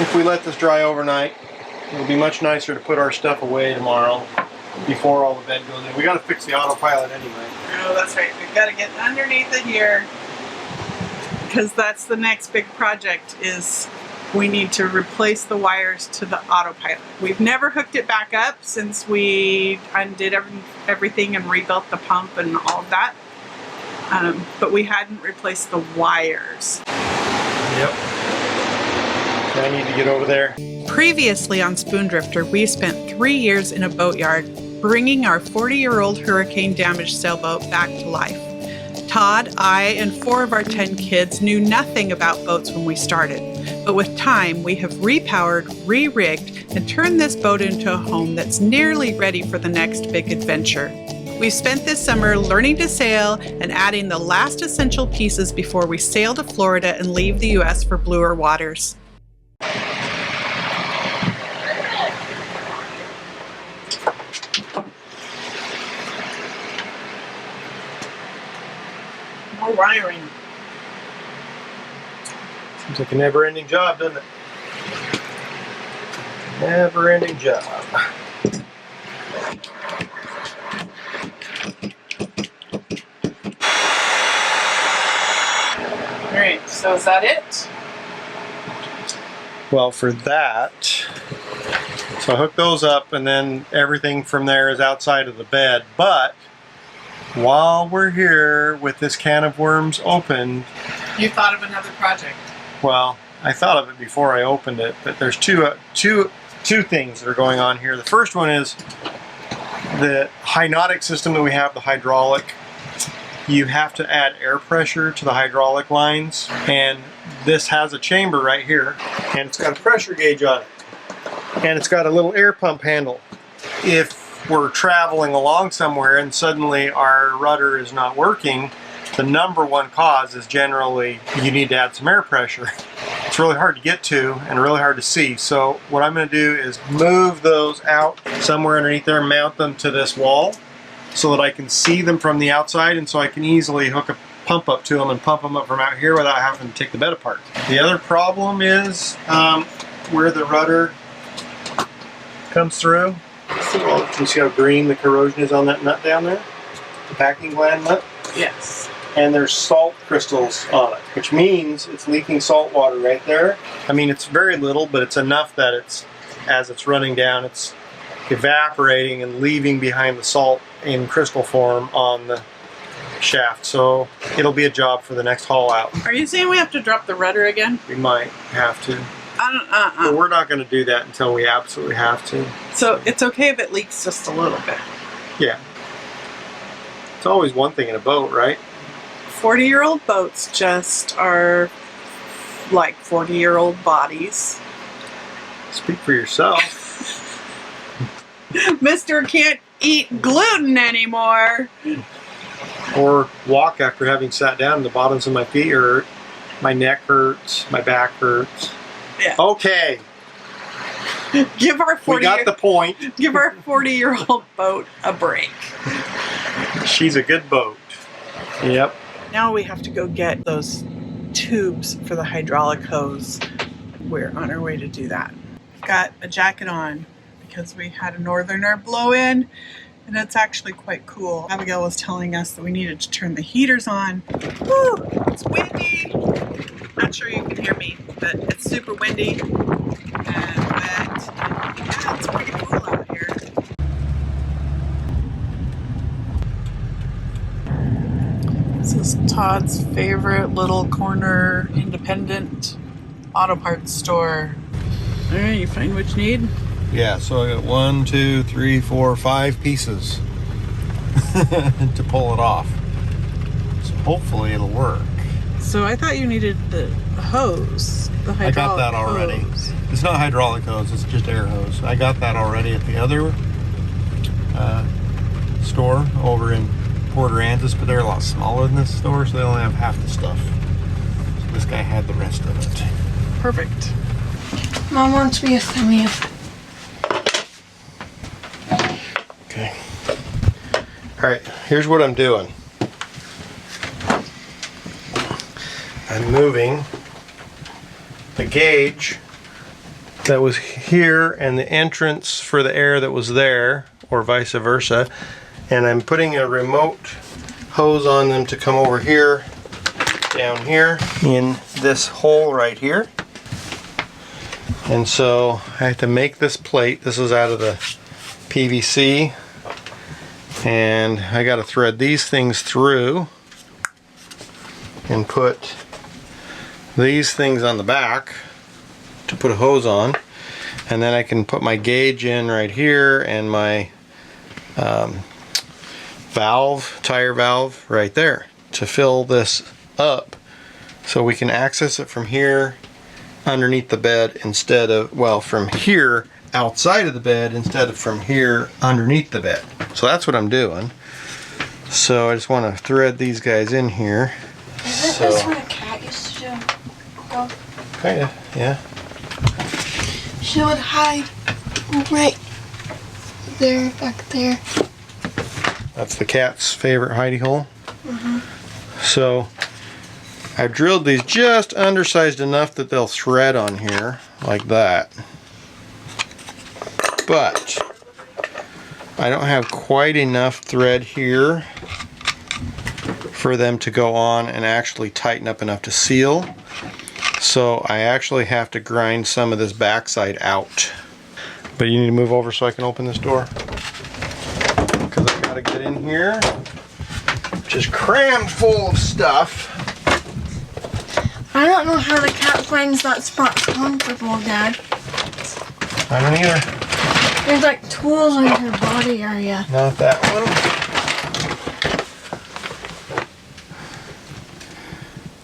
if we let this dry overnight. It'll be much nicer to put our stuff away tomorrow before all the bed goes in. We got to fix the autopilot anyway. Oh, that's right. We've got to get underneath it here, because that's the next big project. Is we need to replace the wires to the autopilot. We've never hooked it back up since we undid everything and rebuilt the pump and all of that. But we hadn't replaced the wires. Yep. So I need to get over there. Previously on Spoondrifter, we spent 3 years in a boatyard bringing our 40-year-old hurricane-damaged sailboat back to life. Todd, I, and 4 of our 10 kids knew nothing about boats when we started, but with time we have repowered, re-rigged, and turned this boat into a home that's nearly ready for the next big adventure. We've spent this summer learning to sail and adding the last essential pieces before we sail to Florida and leave the U.S. for bluer waters. More wiring. Seems like a never-ending job, doesn't it? Never-ending job. All right, so is that it? Well, for that, so I hook those up and then everything from there is outside of the bed. But while we're here with this can of worms opened, You thought of another project. well, I thought of it before I opened it, but there's two things that are going on here. The first one is the hydraulic system that we have, the hydraulic. You have to add air pressure to the hydraulic lines, and this has a chamber right here, and it's got a pressure gauge on it, and it's got a little air pump handle. If we're traveling along somewhere and suddenly our rudder is not working, the number one cause is generally you need to add some air pressure. It's really hard to get to and really hard to see. So what I'm going to do is move those out somewhere underneath there, mount them to this wall so that I can see them from the outside, and so I can easily hook a pump up to them and pump them up from out here without having to take the bed apart. The other problem is where the rudder comes through. Well, you see how green the corrosion is on that nut down there? The packing gland nut? Yes. And there's salt crystals on it, which means it's leaking salt water right there. I mean, it's very little, but it's enough that it's, as it's running down, it's evaporating and leaving behind the salt in crystal form on the shaft. So it'll be a job for the next haul out. Are you saying we have to drop the rudder again? We might have to. But we're not going to do that until we absolutely have to. So it's okay if it leaks just a little bit. Yeah. It's always one thing in a boat, right? 40-year-old boats just are like 40-year-old bodies. Speak for yourself. Mr. can't eat gluten anymore. Or walk after having sat down and the bottoms of my feet hurt. My neck hurts. My back hurts. Yeah. Okay. Give our 40 We got the point. Give our 40-year-old boat a break. She's a good boat. Yep. Now we have to go get those tubes for the hydraulic hose. We're on our way to do that. Got a jacket on because we had a northerner blow in, and it's actually quite cool. Abigail was telling us that we needed to turn the heaters on. Woo! It's windy. Not sure you can hear me, but it's super windy and wet. Yeah, it's pretty cool out here. This is Todd's favorite little corner independent auto parts store. All right, you find what you need? Yeah, so I got 1, 2, 3, 4, 5 pieces to pull it off. So hopefully it'll work. So I thought you needed the hose, the hydraulic I got that already. hose. It's not hydraulic hose, it's just air hose. I got that already at the other store over in Port Aransas, but they're a lot smaller than this store, so they only have half the stuff. So this guy had the rest of it. Perfect. Mom wants me a thummy. Okay. Alright, here's what I'm doing. I'm moving the gauge that was here and the entrance for the air that was there, or vice versa. And I'm putting a remote hose on them to come over here, down here, in this hole right here. And so I have to make this plate. This is out of the PVC. And I got to thread these things through and put these things on the back to put a hose on, and then I can put my gauge in right here and my valve, tire valve right there to fill this up so we can access it from here underneath the bed instead of, well, from here outside of the bed instead of from here underneath the bed. So that's what I'm doing. So I just want to thread these guys in here. Isn't this what a cat used to do? Go. Kinda, yeah. She would hide right there, back there. That's the cat's favorite hidey hole. So I've drilled these just undersized enough that they'll thread on here like that. But I don't have quite enough thread here for them to go on and actually tighten up enough to seal. So I actually have to grind some of this backside out. But you need to move over so I can open this door, because I gotta get in here, just crammed full of stuff. I don't know how the cat finds that spot comfortable, Dad. I don't either. There's like tools on her body area. Not that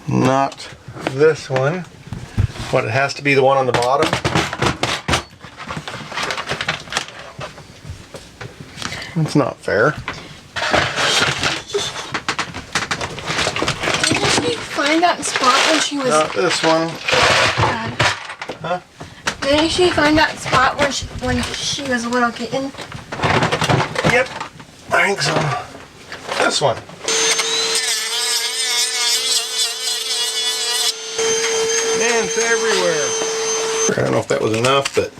one. Not this one. What, it has to be the one on the bottom? It's not fair. Didn't she find that spot when she was... Not this one. Dad, Huh? didn't she find that spot when she was a little kitten? Yep, I think so. This one. Man, it's everywhere. I don't know if that was enough, but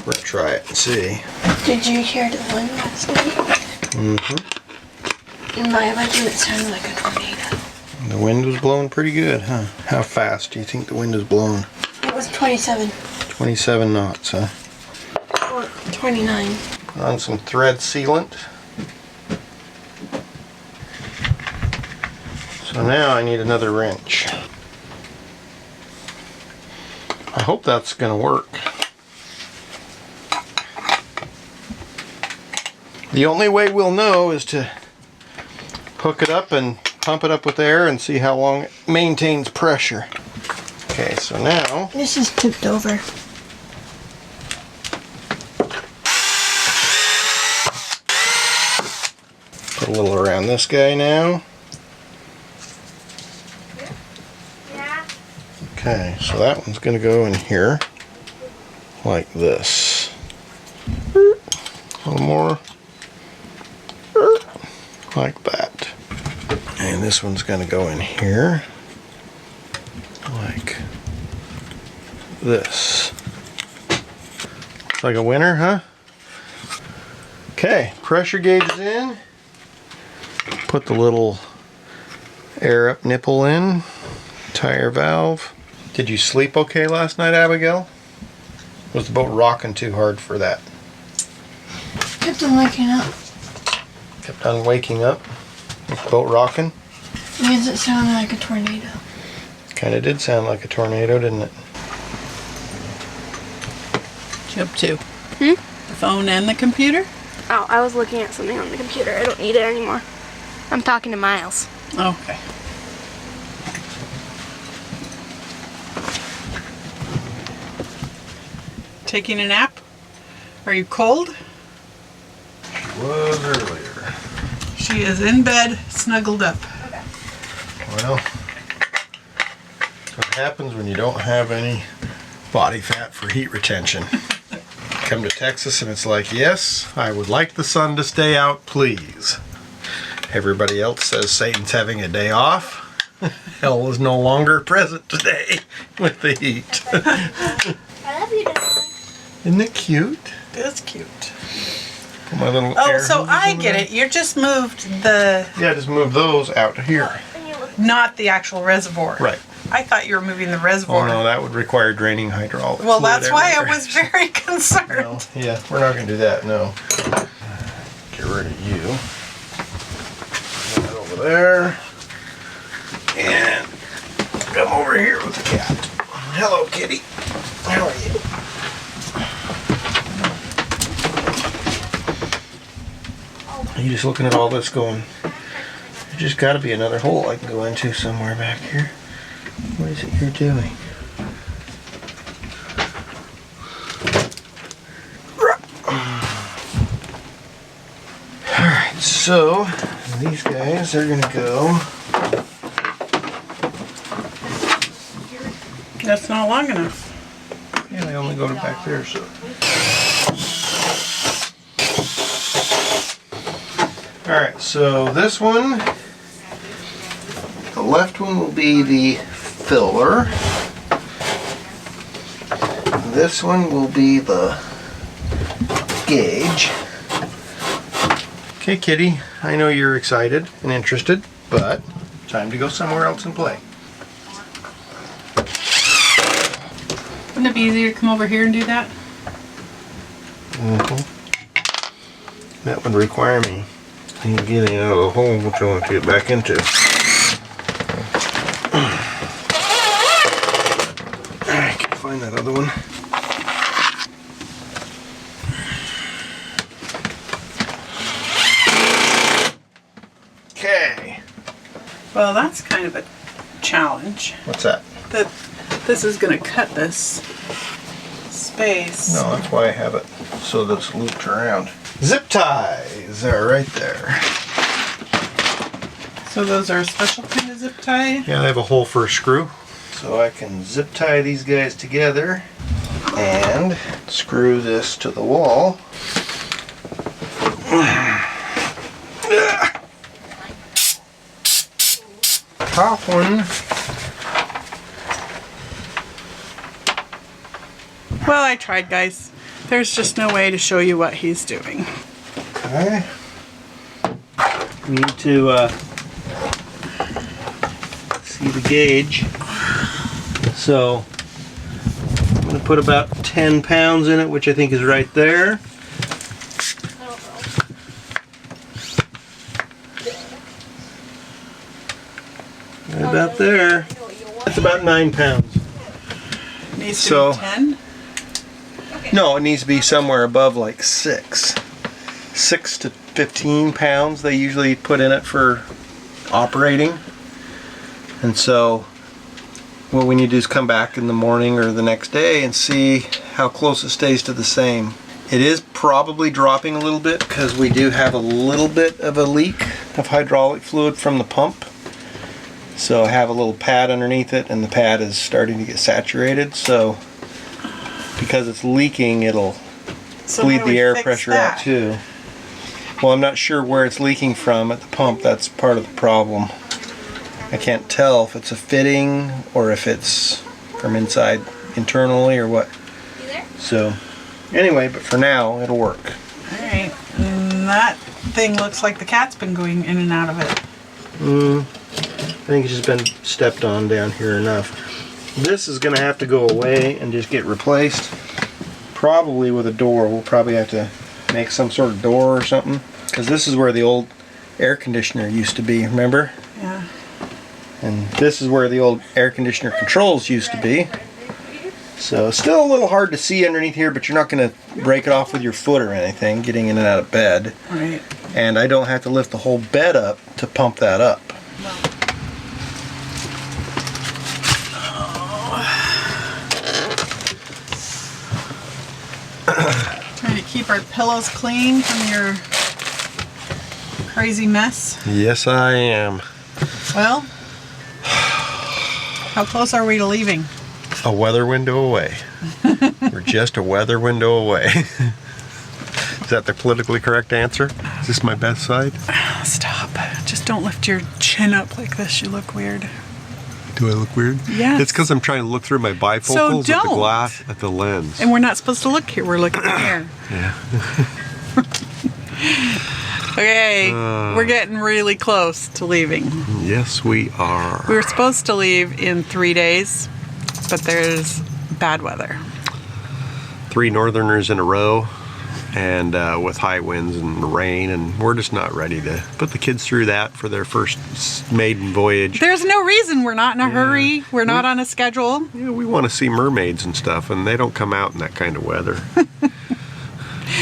we're gonna try it and see. Did you hear the wind last night? Mm-hmm. In my bedroom, it sounded like a tornado. The wind was blowing pretty good, huh? How fast do you think the wind is blowing? It was 27 27 knots, huh? or 29. On some thread sealant. So now I need another wrench. I hope that's gonna work. The only way we'll know is to hook it up and pump it up with air and see how long it maintains pressure. Okay, so now This is tipped over. put a little around this guy now. Okay, so that one's going to go in here like this. A little more like that. And this one's going to go in here like this. Like a winner, huh? Okay, pressure gauge is in. Put the little air up nipple in. Tire valve. Did you sleep okay last night, Abigail? Was the boat rocking too hard for that? Kept on waking up Kept on waking up with the boat rocking? because it sounded like a tornado. Kind of did sound like a tornado, didn't it? What you up to? The phone and the computer? Oh, I was looking at something on the computer. I don't need it anymore. I'm talking to Miles. Okay. Taking a nap? Are you cold? Was earlier. She is in bed, snuggled up. Well, that's what happens when you don't have any body fat for heat retention. Come to Texas and it's like, yes, I would like the sun to stay out, please. Everybody else says Satan's having a day off. hell is no longer present today with the heat. I love you, Dad. Isn't it cute? It's cute. Put my little Oh, air so hoses I over get there. it. You just moved the, Yeah, just move those out to here. not the actual reservoir. Right. I thought you were moving the Oh reservoir. no, that would require draining hydraulic Well, fluid that's why I everywhere. was very concerned. Well, yeah, we're not going to do that, no. Get rid of you. Put that over there. And come over here with the cat. Hello, kitty. How are you? Are you just looking at all this going, there's just got to be another hole I can go into somewhere back here. What is it you're doing? Alright, so these guys are going to go. That's not long enough. Yeah, they only go to back there, so. Alright, so this one, the left one will be the filler. This one will be the gauge. Okay, kitty, I know you're excited and interested, but time to go somewhere else and play. Wouldn't it be easier to come over here and do that? That would require me getting out of the hole, which I want to get back into. I can find that other one. Okay. Well, that's kind of a challenge. What's that? That this is going to cut this space. No, that's why I have it so that it's looped around. Zip ties are right there. So those are a special kind of zip tie? Yeah, they have a hole for a screw. So I can zip tie these guys together and screw this to the wall. Top one. Well, I tried, guys. There's just no way to show you what he's doing. Okay. We need to see the gauge. So I'm going to put about 10 pounds in it, which I think is right there. Right about there. That's about 9 pounds. Needs So- to be 10? No, it needs to be somewhere above like 6. 6 to 15 pounds they usually put in it for operating. And so what we need to do is come back in the morning or the next day and see how close it stays to the same. It is probably dropping a little bit because we do have a little bit of a leak of hydraulic fluid from the pump. So I have a little pad underneath it and the pad is starting to get saturated. So because it's leaking, it'll So bleed how do the we air fix pressure that? out too. Well, I'm not sure where it's leaking from at the pump. That's part of the problem. I can't tell if it's a fitting or if it's from inside internally or what. So anyway, but for now it'll work. Alright. That thing looks like the cat's been going in and out of it. I think it's just been stepped on down here enough. This is going to have to go away and just get replaced. Probably with a door. We'll probably have to make some sort of door or something. Because this is where the old air conditioner used to be, remember? Yeah. And this is where the old air conditioner controls used to be. So still a little hard to see underneath here, but you're not going to break it off with your foot or anything, getting in and out of bed. Right. And I don't have to lift the whole bed up to pump that up. Trying to keep our pillows clean from your crazy mess. Yes, I am. Well, how close are we to leaving? A weather window away. We're just a weather window away. Is that the politically correct answer? Is this my best side? Stop. Just don't lift your chin up like this. You look weird. Do I look weird? Yes. It's because I'm trying to look through my bifocals So at the don't. glass, at the lens. And we're not supposed to look here. We're looking here. Yeah. Okay, we're getting really close to leaving. Yes, we are. We were supposed to leave in 3 days, but there's bad weather. 3 northerners in a row, and with high winds and rain, and we're just not ready to put the kids through that for their first maiden voyage. There's no reason. We're not in a hurry. We're not on a schedule. Yeah, we want to see mermaids and stuff, and they don't come out in that kind of weather.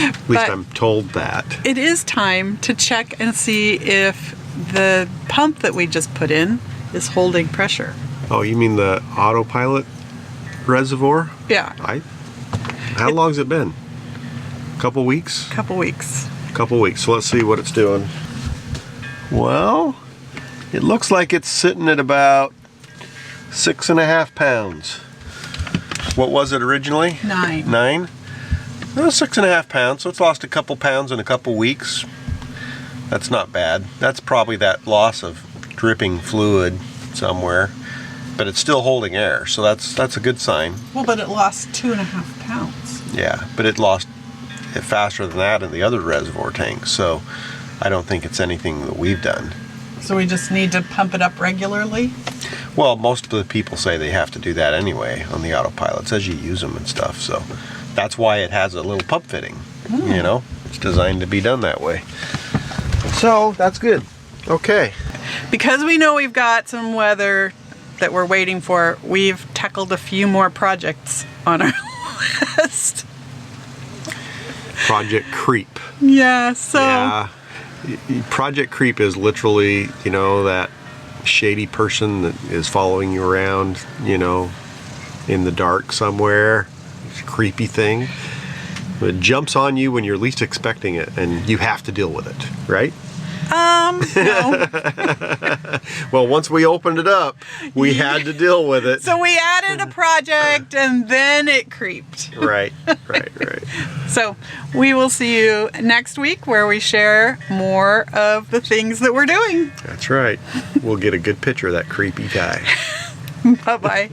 At least But I'm told that. it is time to check and see if the pump that we just put in is holding pressure. Oh, you mean the autopilot reservoir? Yeah, How long's it been? Couple weeks? couple weeks. Couple weeks. So let's see what it's doing. Well, it looks like it's sitting at about 6.5 pounds. What was it originally? 9. 9? Well, 6.5 pounds. So it's lost a couple pounds in a couple weeks. That's not bad. That's probably that loss of dripping fluid somewhere, but it's still holding air. So that's a good sign. Well, but it lost 2.5 pounds. Yeah, but it lost it faster than that in the other reservoir tanks. So I don't think it's anything that we've done. So we just need to pump it up regularly? Well, most of the people say they have to do that anyway on the autopilots as you use them and stuff. So that's why it has a little pump fitting. You know, it's designed to be done that way. So that's good. Okay. Because we know we've got some weather that we're waiting for, we've tackled a few more projects on our list. Project Creep. Yeah, so Yeah. Project Creep is literally, you know, that shady person that is following you around, you know, in the dark somewhere. It's a creepy thing. It jumps on you when you're least expecting it, and you have to deal with it, right? no. Well, once we opened it up, we had to deal with it. So we added a project and then it creeped. Right. So we will see you next week where we share more of the things that we're doing. That's right. We'll get a good picture of that creepy guy. Bye-bye.